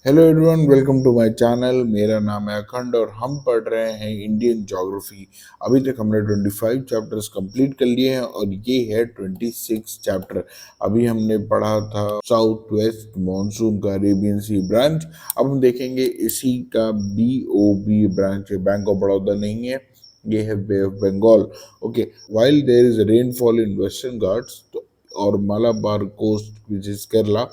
Hello everyone, welcome to my channel. मेरा नाम है अखंड और हम पढ़ रहे हैं इंडियन ज्योग्राफी। अभी तक हमने 25 चैप्टर्स कंप्लीट कर लिए हैं और ये है 26 चैप्टर। अभी हमने पढ़ा था साउथ वेस्ट मॉनसून का अरेबियन सी ब्रांच। अब हम देखेंगे इसी का BOB ब्रांच है, बैंक ऑफ बड़ौदा नहीं है, ये है Bay of Bengal. Okay, while there is rainfall in western Ghats और Malabar coast which is Kerala,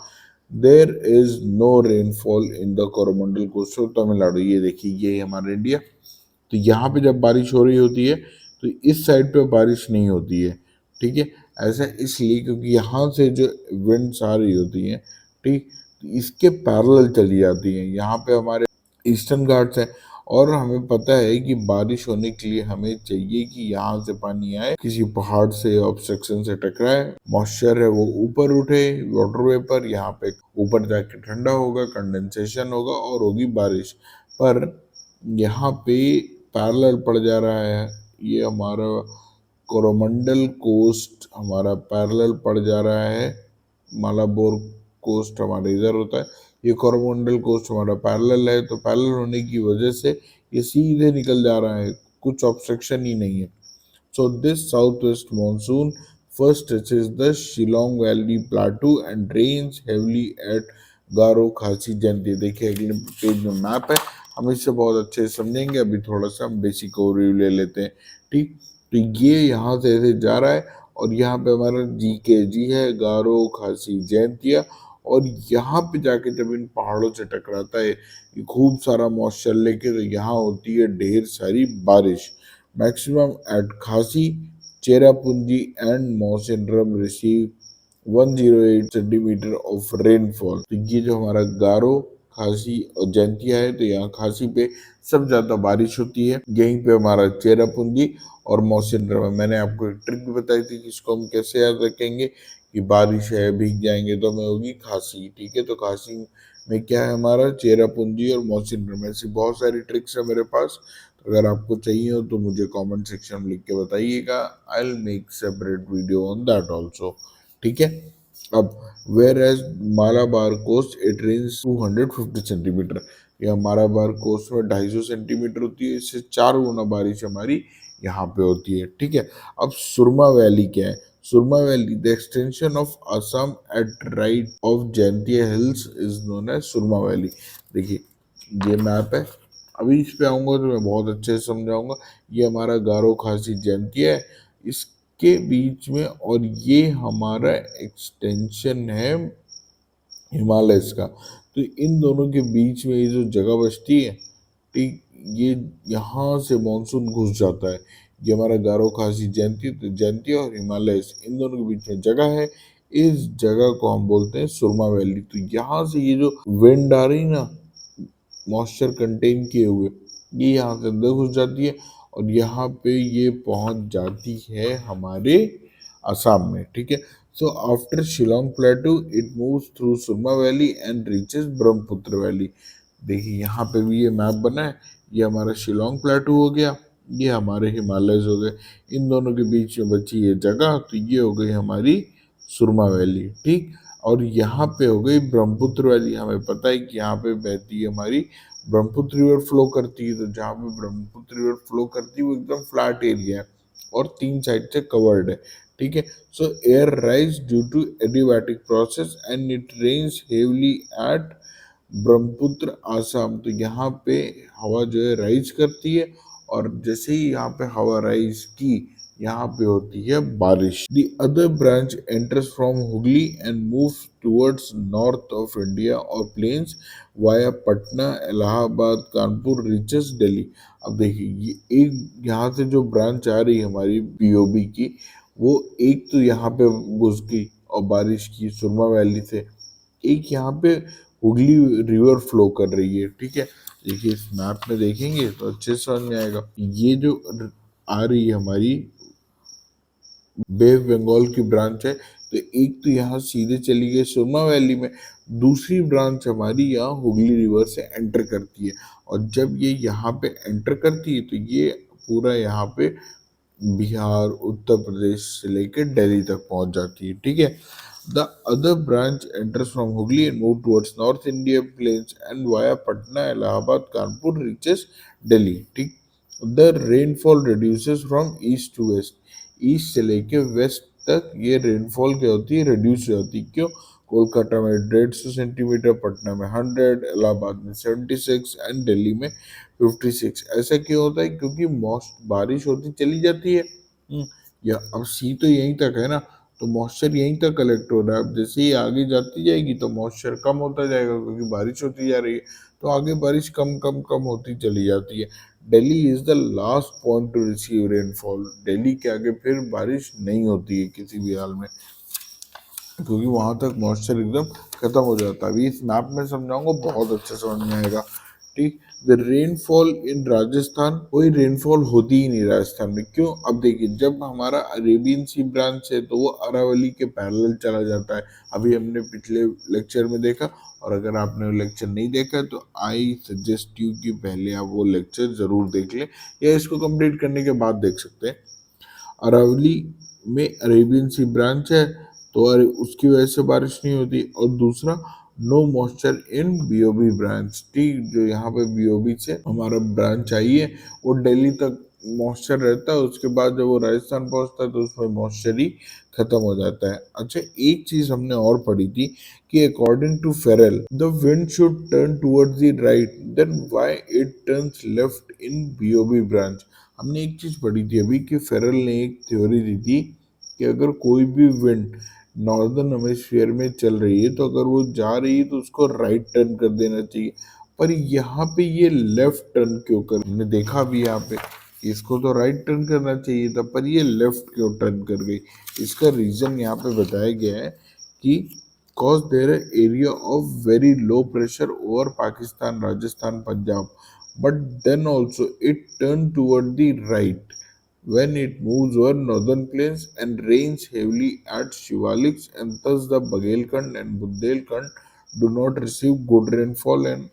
there is no rainfall in the Coromandel coast of Tamil Nadu. ये देखिए, ये है हमारा इंडिया। तो यहाँ पे जब बारिश हो रही होती है तो इस साइड पे बारिश नहीं होती है। ठीक है, ऐसा इसलिए क्योंकि यहाँ से जो विंड्स आ रही होती हैं, ठीक, तो इसके पैरेलल चली जाती हैं। यहाँ पे हमारे ईस्टर्न घाट्स है और हमें पता है कि बारिश होने के लिए हमें चाहिए कि यहाँ से पानी आए, किसी पहाड़ से ऑब्स्ट्रक्शन से टकराए, मॉइस्चर है वो ऊपर उठे, वाटर वेपर यहाँ पे ऊपर जाके ठंडा होगा, कंडेंसेशन होगा और होगी बारिश। पर यहाँ पे पैरेलल पड़ जा रहा है, ये हमारा कोरोमंडल कोस्ट हमारा पैरेलल पड़ जा रहा है। मालाबोर कोस्ट हमारे इधर होता है, ये कोरोमंडल कोस्ट हमारा पैरेलल है, तो पैरेलल होने की वजह से ये सीधे निकल जा रहा है, कुछ ऑब्स्ट्रक्शन ही नहीं है। So this south west monsoon first touches the Shillong Valley Plateau and rains heavily at गारो खासी जयंती। देखिए अगले पेज में मैप है, हम इससे बहुत अच्छे से समझेंगे। अभी थोड़ा सा हम बेसिक ओवरव्यू ले लेते हैं। ठीक, तो ये यहाँ से ऐसे जा रहा है और यहाँ पे हमारा GKG है, गारो खासी जयंतिया, और यहाँ पे जाके जब इन पहाड़ों से टकराता है ये खूब सारा मॉइस्चर लेके, तो यहाँ होती है ढेर सारी बारिश। मैक्सिमम एट खासी, Cherrapunji and Mawsynram receive 108 centimetre of rainfall. तो ये जो हमारा गारो खासी और जयंतिया है, तो यहाँ खासी पे सब ज्यादा बारिश होती है, यहीं पे हमारा चेरापूंजी और मौसिनराम है। मैंने आपको एक ट्रिक भी बताई थी कि इसको हम कैसे याद रखेंगे कि बारिश है भीग जाएंगे तो हमें होगी खांसी। ठीक है, तो खांसी में क्या है हमारा चेरापूंजी और मौसिनराम। ऐसी बहुत सारी ट्रिक्स है मेरे पास, तो अगर आपको चाहिए हो तो मुझे कमेंट सेक्शन में लिख के बताइएगा। I will make separate video on that also. ठीक है, अब whereas Malabar coast it range 250 centimetre. यह मालाबार कोस्ट में 250 सेंटीमीटर होती है, इससे 4 गुना बारिश हमारी यहाँ पे होती है। ठीक है, अब सुरमा वैली क्या है? Surma valley the extension of Assam at right of Jaintia hills is known as Surma valley. देखिए ये मैप है, अभी इस पे आऊंगा तो मैं बहुत अच्छे से समझाऊंगा। ये हमारा गारो खासी जयंतिया है, इसके बीच में, और ये हमारा एक्सटेंशन है हिमालयस का। तो इन दोनों के बीच में ये जो जगह बचती है, ठीक, ये यहाँ से मानसून घुस जाता है। ये हमारा गारो खासी जयंती, तो जयंती और हिमालयस इन दोनों के बीच में जगह है, इस जगह को हम बोलते हैं सुरमा वैली। तो यहाँ से ये जो विंड आ रही ना मॉइस्चर कंटेन किए हुए, ये यहाँ से अंदर घुस जाती है और यहाँ पे ये पहुंच जाती है हमारे असम में। ठीक है, so after Shillong plateau it moves through Surma valley and reaches Brahmaputra valley. देखिए यहाँ पे भी ये मैप बना है, ये हमारा शिलोंग प्लेटू हो गया, ये हमारे हिमालयस हो गए, इन दोनों के बीच में बची ये जगह, तो ये हो गई हमारी सुरमा वैली। ठीक, और यहाँ पे हो गई ब्रह्मपुत्र वैली। हमें पता है कि यहाँ पे बहती है हमारी ब्रह्मपुत्र रिवर फ्लो करती है, तो जहाँ पे ब्रह्मपुत्र रिवर फ्लो करती है वो एकदम फ्लैट एरिया है और 3 साइड से कवर्ड है। ठीक है, so air rise due to adiabatic process and it rains heavily at Brahmaputra Assam. तो यहाँ पे हवा जो है राइज करती है और जैसे ही यहाँ पे हवा राइज की, यहाँ पे होती है बारिश। The other branch enters from Hooghly and moves towards north of India और plains via Patna, Allahabad, Kanpur, reaches Delhi. अब देखिए ये एक यहाँ से जो ब्रांच आ रही है हमारी BOB की, वो एक तो यहाँ पे घुस गई और बारिश की सुरमा वैली से, एक यहाँ पे हुगली रिवर फ्लो कर रही है। ठीक है, देखिए इस मैप में देखेंगे तो अच्छे से समझ में आएगा। ये जो आ रही है हमारी बे ऑफ बंगाल की ब्रांच है, तो एक तो यहाँ सीधे चली गई सुरमा वैली में, दूसरी ब्रांच हमारी यहाँ हुगली रिवर से एंटर करती है, और जब ये यहाँ पे एंटर करती है तो ये पूरा यहाँ पे बिहार उत्तर प्रदेश से लेकर दिल्ली तक पहुंच जाती है। ठीक है, The other branch enters from Hooghly and moves towards North India plains and via Patna, Allahabad, Kanpur reaches Delhi. ठीक, the rainfall reduces from east to west. East से लेके वेस्ट तक ये रेनफॉल क्या होती है, रिड्यूस हो जाती है। क्यों? कोलकाता में 150 सेंटीमीटर, पटना में 100, इलाहाबाद में 76 एंड दिल्ली में 56। ऐसा क्यों होता है? क्योंकि मौसम बारिश होती चली जाती है। या अब सी तो यहीं तक है ना, तो मॉइस्चर यहीं तक कलेक्ट हो रहा है। अब जैसे ही आगे जाती जाएगी तो मॉइस्चर कम होता जाएगा, क्योंकि बारिश होती जा रही है, तो आगे बारिश कम कम कम होती चली जाती है। Delhi is the last point two receive rainfall. Delhi के आगे फिर बारिश नहीं होती है किसी भी हाल में, क्योंकि वहां तक मॉइस्चर एकदम खत्म हो जाता है। अभी इस मैप में समझाऊंगा, बहुत अच्छे समझ में आएगा। ठीक, द रेनफॉल इन राजस्थान, कोई रेनफॉल होती ही नहीं राजस्थान में। क्यों? अब देखिए, जब हमारा अरेबियन सी ब्रांच है तो वो अरावली के पैरेलल चला जाता है। अभी हमने पिछले लेक्चर में देखा, और अगर आपने वो लेक्चर नहीं देखा तो आई सजेस्ट यू कि पहले आप वो लेक्चर जरूर देख लें, या इसको कंप्लीट करने के बाद देख सकते हैं। अरावली में अरेबियन सी ब्रांच है, तो उसकी वजह से बारिश नहीं होती। और दूसरा, no moisture in BOB branch. ठीक, जो यहाँ पे बीओबी से हमारा ब्रांच आई है, वो दिल्ली तक मॉइस्चर रहता है, उसके बाद जब वो राजस्थान पहुंचता है तो उसमें मॉइस्चर ही खत्म हो जाता है। अच्छा, एक चीज हमने और पढ़ी थी कि according to Ferrel the wind should turn towards the right, then why it turns left in BOB branch. हमने एक चीज पढ़ी थी अभी कि फेरल ने एक थ्योरी दी थी कि अगर कोई भी विंड नॉर्दर्न हेमिस्फीयर में चल रही है, तो अगर वो जा रही है तो उसको राइट टर्न कर देना चाहिए। पर यहाँ पे ये लेफ्ट टर्न क्यों कर, हमने देखा भी यहाँ पे इसको तो राइट टर्न करना चाहिए था, पर ये लेफ्ट क्यों टर्न कर गई? इसका रीजन यहाँ पे बताया गया है कि cause there area of very low pressure over Pakistan, Rajasthan, Punjab, but then also it turned toward the right when it moves over northern plains and rains heavily at Shivaliks, and thus the Bagelkhand and Bundelkhand do not receive good rainfall and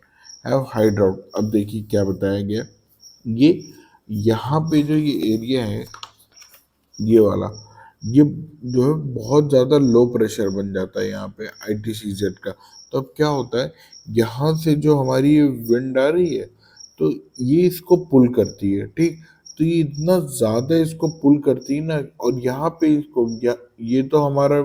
have high drought। अब देखिए क्या बताया गया, ये यहाँ पे जो ये एरिया है, ये वाला, ये जो है बहुत ज़्यादा लो प्रेशर बन जाता है यहाँ पे ITCZ का। तो अब क्या होता है, यहाँ से जो हमारी ये विंड आ रही है, तो ये इसको पुल करती है। ठीक, तो ये इतना ज़्यादा इसको पुल करती है ना, और यहाँ पे इसको ये तो हमारा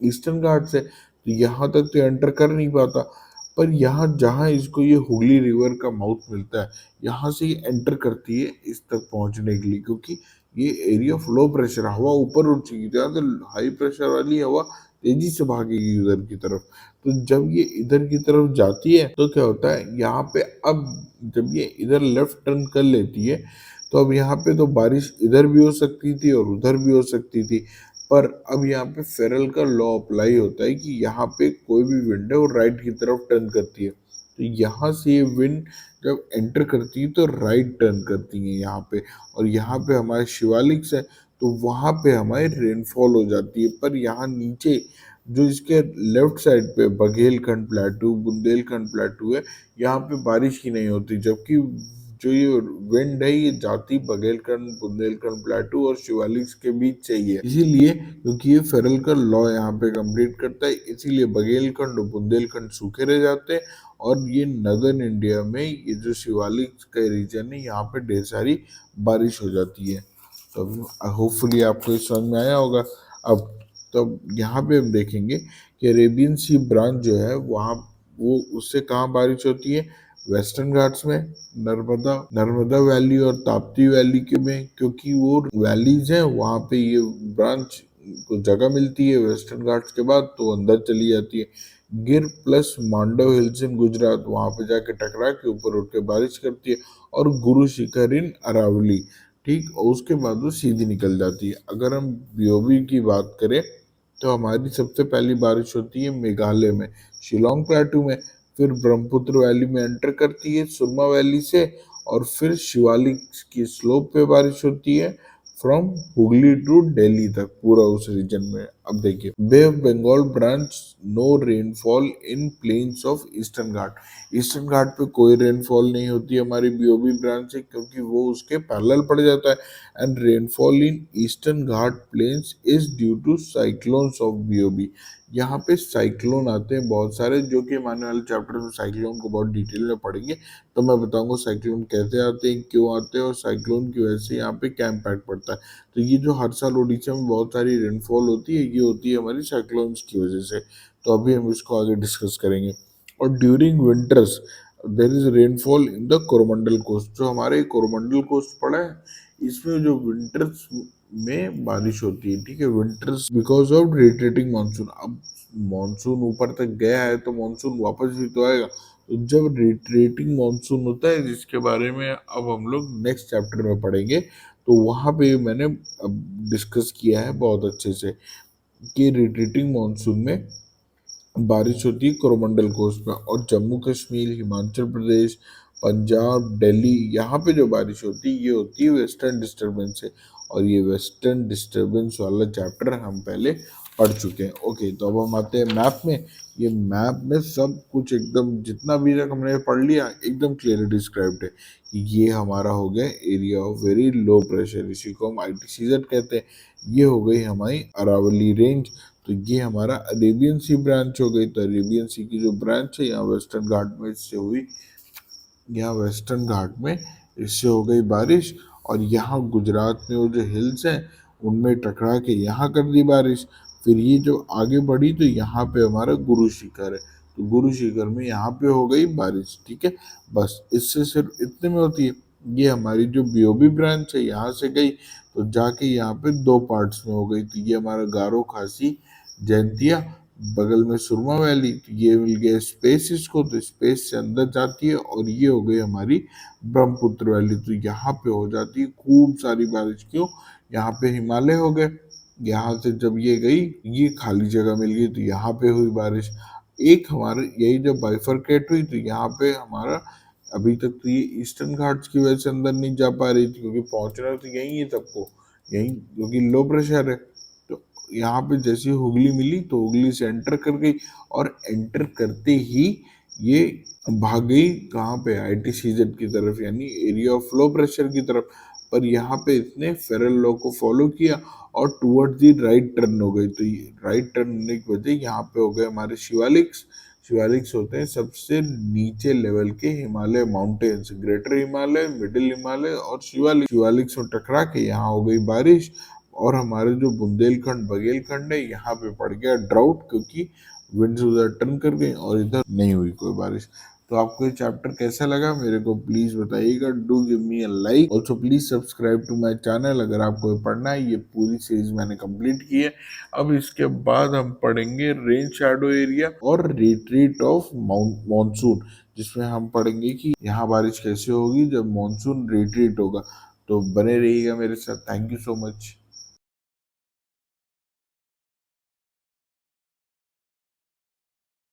ईस्टर्न घाट से, तो यहाँ तक तो एंटर कर नहीं पाता। पर यहाँ जहाँ इसको ये हुगली रिवर का माउथ मिलता है, यहाँ से ये एंटर करती है इस तक पहुँचने के लिए, क्योंकि ये एरिया फ्लो प्रेशर, हवा ऊपर उठ चुकी थी, तो हाई प्रेशर वाली हवा तेजी से भागेगी उधर की तरफ। तो जब ये इधर की तरफ जाती है तो क्या होता है यहाँ पे, अब जब ये इधर लेफ्ट टर्न कर लेती है, तो अब यहाँ पे तो बारिश इधर भी हो सकती थी और उधर भी हो सकती थी। पर अब यहाँ पे फेरल का लॉ अप्लाई होता है कि यहाँ पे कोई भी विंड है वो राइट की तरफ टर्न करती है। तो यहाँ से ये विंड जब एंटर करती है तो राइट टर्न करती है यहाँ पे, और यहाँ पे हमारे शिवालिक्स है, तो वहाँ पे हमारी रेनफॉल हो जाती है। पर यहाँ नीचे जो इसके लेफ्ट साइड पे बघेलखंड प्लेटू, बुंदेलखंड प्लेटू है, यहाँ पे बारिश ही नहीं होती। जबकि जो ये विंड है ये जाती बघेलखंड, बुंदेलखंड प्लेटू और शिवालिक के बीच चाहिए। इसीलिए क्योंकि ये फेरल का लॉ यहाँ पे कंप्लीट करता है, इसीलिए बघेलखंड और बुंदेलखंड सूखे रह जाते हैं, और ये नदर्न इंडिया में ये जो शिवालिक का रीजन है यहाँ पे ढेर सारी बारिश हो जाती है। तो होपफुली आपको ये समझ में आया होगा। अब तब यहाँ पे हम देखेंगे कि अरेबियन सी ब्रांच जो है वहाँ, वो उससे कहाँ बारिश होती है, वेस्टर्न घाट्स में, नर्मदा वैली और ताप्ती वैली के में, क्योंकि वो वैलीज हैं वहाँ पे ये ब्रांच को जगह मिलती है वेस्टर्न घाट्स के बाद, तो अंदर चली जाती है। गिर प्लस मांडव हिल्स इन गुजरात, वहाँ पे जाके टकरा के ऊपर उठ के बारिश करती है, और गुरु शिखर इन अरावली। ठीक, और उसके बाद वो सीधी निकल जाती है। अगर हम बीओबी की बात करें तो हमारी सबसे पहली बारिश होती है मेघालय में, शिलोंग प्लेटू में, फिर ब्रह्मपुत्र वैली में एंटर करती है सुरमा वैली से, और फिर शिवालिक की स्लोप पे बारिश होती है फ्रॉम हुगली टू दिल्ली तक, पूरा उस रीजन में। अब देखिए, Bay of Bengal branch no rainfall in plains of eastern Ghat. Eastern Ghat पे कोई रेनफॉल नहीं होती हमारी बीओबी ब्रांच से, क्योंकि वो उसके पैरेलल पड़ जाता है। And rainfall in Eastern Ghat plains is due to cyclones of BOB. यहाँ पे साइक्लोन आते हैं बहुत सारे, जो कि आने वाले चैप्टर में साइक्लोन को बहुत डिटेल में पढ़ेंगे। तो मैं बताऊंगा साइक्लोन कैसे आते हैं, क्यों आते हैं, और साइक्लोन की वजह से यहाँ पे क्या इम्पैक्ट पड़ता है। तो ये जो हर साल उड़ीसा में बहुत सारी रेनफॉल होती है, ये होती है हमारी साइक्लोन्स की वजह से। तो अभी हम इसको आगे डिस्कस करेंगे। और during winters there is rainfall in the Coromandel coast. जो हमारे कोरोमंडल कोस्ट पड़ा है, इसमें जो विंटर्स में बारिश होती है, ठीक है, winters because of retreating monsoon. अब मानसून ऊपर तक गया है तो मानसून वापस भी तो आएगा। तो जब रिट्रेटिंग मानसून होता है, जिसके बारे में अब हम लोग नेक्स्ट चैप्टर में पढ़ेंगे, तो वहां पे मैंने अब डिस्कस किया है बहुत अच्छे से कि रिट्रीटिंग मानसून में बारिश होती है कोरोमंडल कोस्ट में। और जम्मू कश्मीर, हिमाचल प्रदेश, पंजाब, दिल्ली, यहाँ पे जो बारिश होती है, ये होती है वेस्टर्न डिस्टर्बेंस से। और ये वेस्टर्न डिस्टर्बेंस वाला चैप्टर हम पहले पढ़ चुके हैं। ओके, तो अब हम आते हैं मैप में। ये मैप में सब कुछ एकदम जितना भी तक हमने पढ़ लिया एकदम क्लियरली डिस्क्राइब्ड है। ये हमारा हो गया area of very low pressure, इसी को हम ITCZ कहते हैं। ये हो गई हमारी अरावली रेंज। तो ये हमारा अरेबियन सी ब्रांच हो गई। तो अरेबियन सी की जो ब्रांच है यहाँ वेस्टर्न घाट में इससे हुई, यहाँ वेस्टर्न घाट में इससे हो गई बारिश। और यहाँ गुजरात में वो जो हिल्स हैं उनमें टकरा के यहाँ कर दी बारिश। फिर ये जो आगे बढ़ी तो यहाँ पे हमारा गुरु शिखर है, तो गुरु शिखर में यहाँ पे हो गई बारिश। ठीक है, बस इससे सिर्फ इतने में होती है। ये हमारी जो बीओबी ब्रांच है यहाँ से गई तो जाके यहाँ पे दो पार्ट्स में हो गई। तो ये हमारा गारो खासी जयंतिया, बगल में सुरमा वैली, तो ये मिल गया स्पेस इसको, तो स्पेस से अंदर जाती है। और ये हो गई हमारी ब्रह्मपुत्र वैली, तो यहाँ पे हो जाती है खूब सारी बारिश। क्यों? यहाँ पे हिमालय हो गए। यहाँ से जब ये गई, ये खाली जगह मिल गई, तो यहाँ पे हुई बारिश। एक हमारे यही जब बाइफरकेट हुई तो यहाँ पे हमारा अभी तक तो ये ईस्टर्न घाट्स की वजह से अंदर नहीं जा पा रही थी, क्योंकि पहुंचना तो यही है सबको, यही, क्योंकि लो प्रेशर है। तो यहाँ पे जैसे हुगली मिली तो हुगली से एंटर कर गई, और एंटर करते ही ये भाग गई कहाँ पे, ITCZ की तरफ, यानी एरिया ऑफ लो प्रेशर की तरफ। पर यहाँ पे इसने फेरल लॉ को फॉलो किया और टूवर्ड्स दी राइट टर्न हो गई। तो राइट टर्न होने की वजह यहाँ पे हो गए हमारे शिवालिक्स। शिवालिक्स होते हैं सबसे नीचे लेवल के Himalaya mountains, greater Himalaya, middle Himalaya और शिवालिक। शिवालिक्स में टकरा के यहाँ हो गई बारिश। और हमारे जो बुंदेलखंड बघेलखंड है यहाँ पे पड़ गया ड्राउट, क्योंकि विंड्स उधर टर्न कर गई और इधर नहीं हुई कोई बारिश। तो आपको ये चैप्टर कैसा लगा मेरे को प्लीज बताइएगा। Do give me a like, also please subscribe to my channel अगर आपको ये पढ़ना है। ये पूरी सीरीज मैंने कंप्लीट की है। अब इसके बाद हम पढ़ेंगे रेन शैडो एरिया और रिट्रीट ऑफ मानसून, जिसमें हम पढ़ेंगे कि यहाँ बारिश कैसे होगी जब मानसून रिट्रीट होगा। तो बने रहिएगा मेरे साथ। Thank you so much.